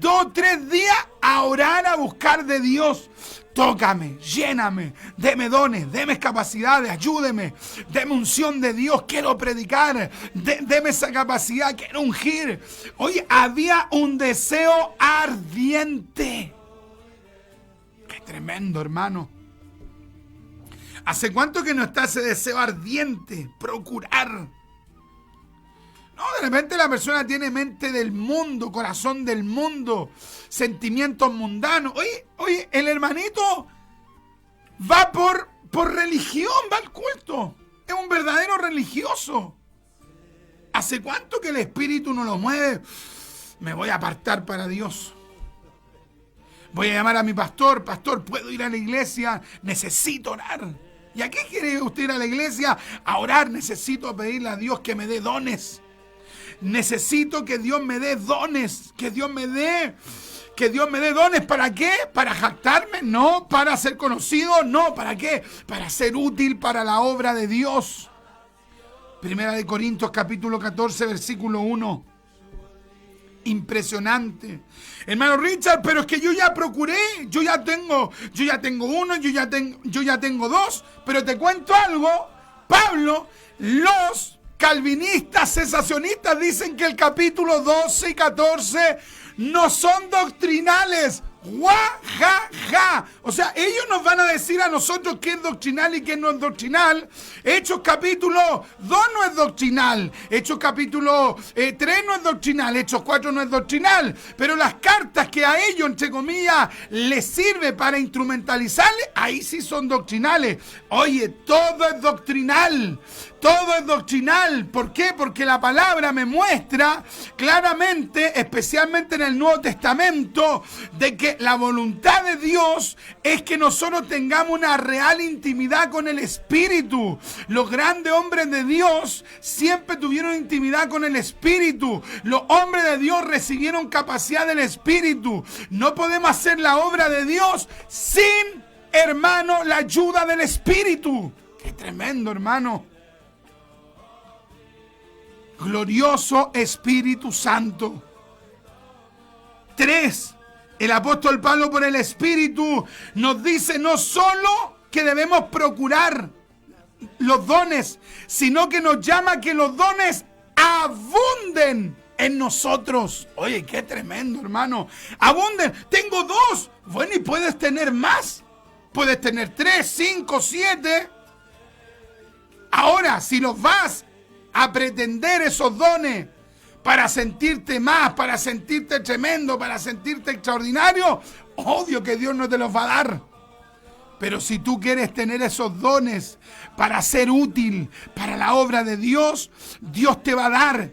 2 o 3 días a orar, a buscar de Dios. Tócame, lléname, deme dones, deme capacidades, ayúdeme, deme unción de Dios, quiero predicar, deme esa capacidad, quiero ungir. Hoy había un deseo ardiente. Qué tremendo, hermano. ¿Hace cuánto que no está ese deseo ardiente? Procurar. No, de repente la persona tiene mente del mundo, corazón del mundo, sentimientos mundanos. Oye, el hermanito va por religión, va al culto. Es un verdadero religioso. ¿Hace cuánto que el Espíritu no lo mueve? Me voy a apartar para Dios. Voy a llamar a mi pastor. Pastor, ¿puedo ir a la iglesia? Necesito orar. ¿Y a qué quiere usted ir a la iglesia? A orar. Necesito pedirle a Dios que me dé dones. Necesito que Dios me dé dones, que Dios me dé que Dios me dé dones, ¿para qué? ¿Para jactarme? No. ¿Para ser conocido? No. ¿Para qué? Para ser útil para la obra de Dios. Primera de Corintios capítulo 14, versículo 1. Impresionante. Hermano Richard, pero es que yo ya procuré, yo ya tengo uno, yo ya tengo dos, pero te cuento algo, Pablo, los calvinistas, cesacionistas dicen que el capítulo 12 y 14 no son doctrinales. Ja. O sea, ellos nos van a decir a nosotros qué es doctrinal y qué no es doctrinal. Hechos capítulo 2 no es doctrinal. Hechos capítulo 3 no es doctrinal. Hechos 4 no es doctrinal. Pero las cartas que a ellos, entre comillas, les sirve para instrumentalizarle, ahí sí son doctrinales. Oye, todo es doctrinal. Todo es doctrinal. ¿Por qué? Porque la palabra me muestra claramente, especialmente en el Nuevo Testamento, de que la voluntad de Dios es que nosotros tengamos una real intimidad con el Espíritu. Los grandes hombres de Dios siempre tuvieron intimidad con el Espíritu. Los hombres de Dios recibieron capacidad del Espíritu. No podemos hacer la obra de Dios sin, hermano, la ayuda del Espíritu. ¡Qué tremendo, hermano! Glorioso Espíritu Santo. 3. El apóstol Pablo, por el Espíritu, nos dice no solo que debemos procurar los dones, sino que nos llama a que los dones abunden en nosotros. Oye, qué tremendo, hermano. Abunden. Tengo 2. Bueno, ¿y puedes tener más? Puedes tener 3, 5, 7. Ahora, si los vas a pretender esos dones para sentirte más, para sentirte tremendo, para sentirte extraordinario, obvio que Dios no te los va a dar. Pero si tú quieres tener esos dones para ser útil para la obra de Dios, Dios te va a dar.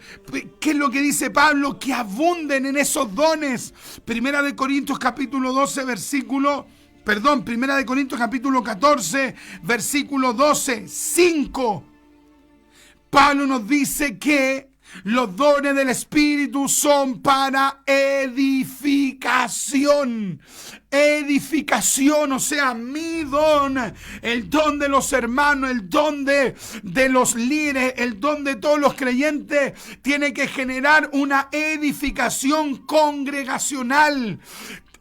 ¿Qué es lo que dice Pablo? Que abunden en esos dones. Primera de Corintios capítulo 12, Primera de Corintios capítulo 14, versículo 12, 5. Pablo nos dice que los dones del Espíritu son para edificación. Edificación, o sea, mi don, el don de los hermanos, el don de los líderes, el don de todos los creyentes, tiene que generar una edificación congregacional.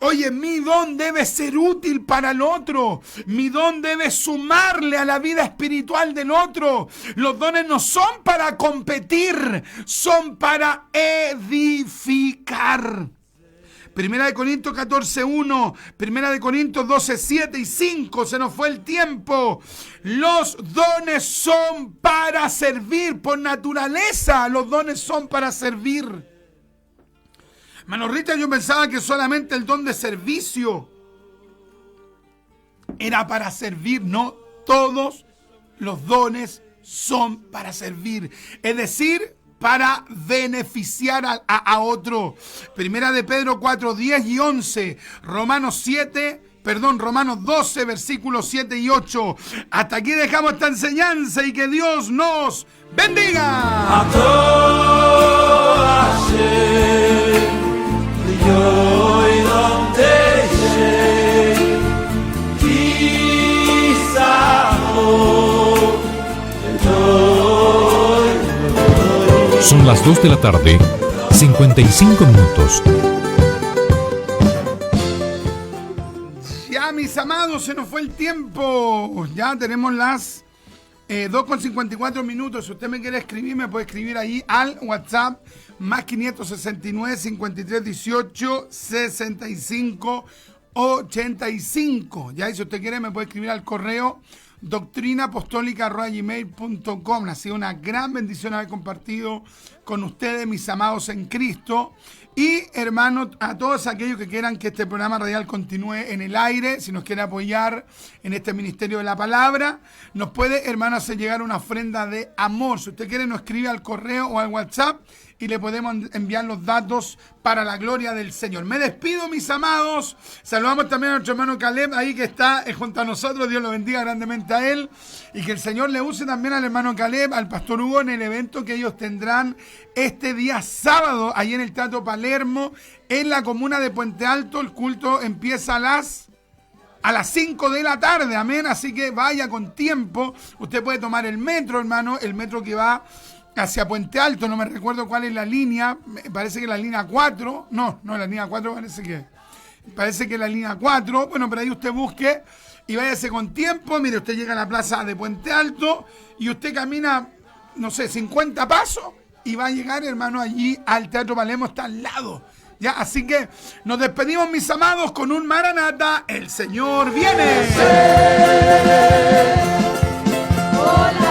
Oye, mi don debe ser útil para el otro. Mi don debe sumarle a la vida espiritual del otro. Los dones no son para competir, son para edificar. Primera de Corintios 14:1, Primera de Corintios 12:7 y 5, se nos fue el tiempo. Los dones son para servir, por naturaleza los dones son para servir. Hermano Rita, yo pensaba que solamente el don de servicio era para servir. No, todos los dones son para servir. Es decir, para beneficiar a otro. Primera de Pedro 4:10 y 11. Romanos 12, versículos 7 y 8. Hasta aquí dejamos esta enseñanza y que Dios nos bendiga. A todas yo y donde son las 2 de la tarde, 55 minutos. Ya, mis amados, se nos fue el tiempo. Ya tenemos las 2:54 minutos. Si usted me quiere escribir, me puede escribir ahí al WhatsApp más 569 53 18 65 85. Ya, y si usted quiere, me puede escribir al correo doctrinaapostolica@gmail.com. Ha sido una gran bendición haber compartido con ustedes, mis amados en Cristo. Y, hermanos, a todos aquellos que quieran que este programa radial continúe en el aire, si nos quiere apoyar en este ministerio de la palabra, nos puede, hermano, hacer llegar una ofrenda de amor. Si usted quiere, nos escribe al correo o al WhatsApp y le podemos enviar los datos para la gloria del Señor. Me despido, mis amados. Saludamos también a nuestro hermano Caleb, ahí que está junto a nosotros. Dios lo bendiga grandemente a él. Y que el Señor le use también al hermano Caleb, al pastor Hugo, en el evento que ellos tendrán este día sábado, ahí en el Teatro Palermo, en la comuna de Puente Alto. El culto empieza a las 5 de la tarde, amén. Así que vaya con tiempo. Usted puede tomar el metro, hermano, el metro que va hacia Puente Alto. No me recuerdo cuál es la línea. Me parece que la línea 4. No, la línea 4 parece que la línea 4. Bueno, pero ahí usted busque y váyase con tiempo. Mire, usted llega a la plaza de Puente Alto y usted camina, no sé, 50 pasos y va a llegar, hermano, allí al Teatro Palermo. Está al lado. Ya, así que nos despedimos, mis amados, con un Maranata, el Señor viene. Hola.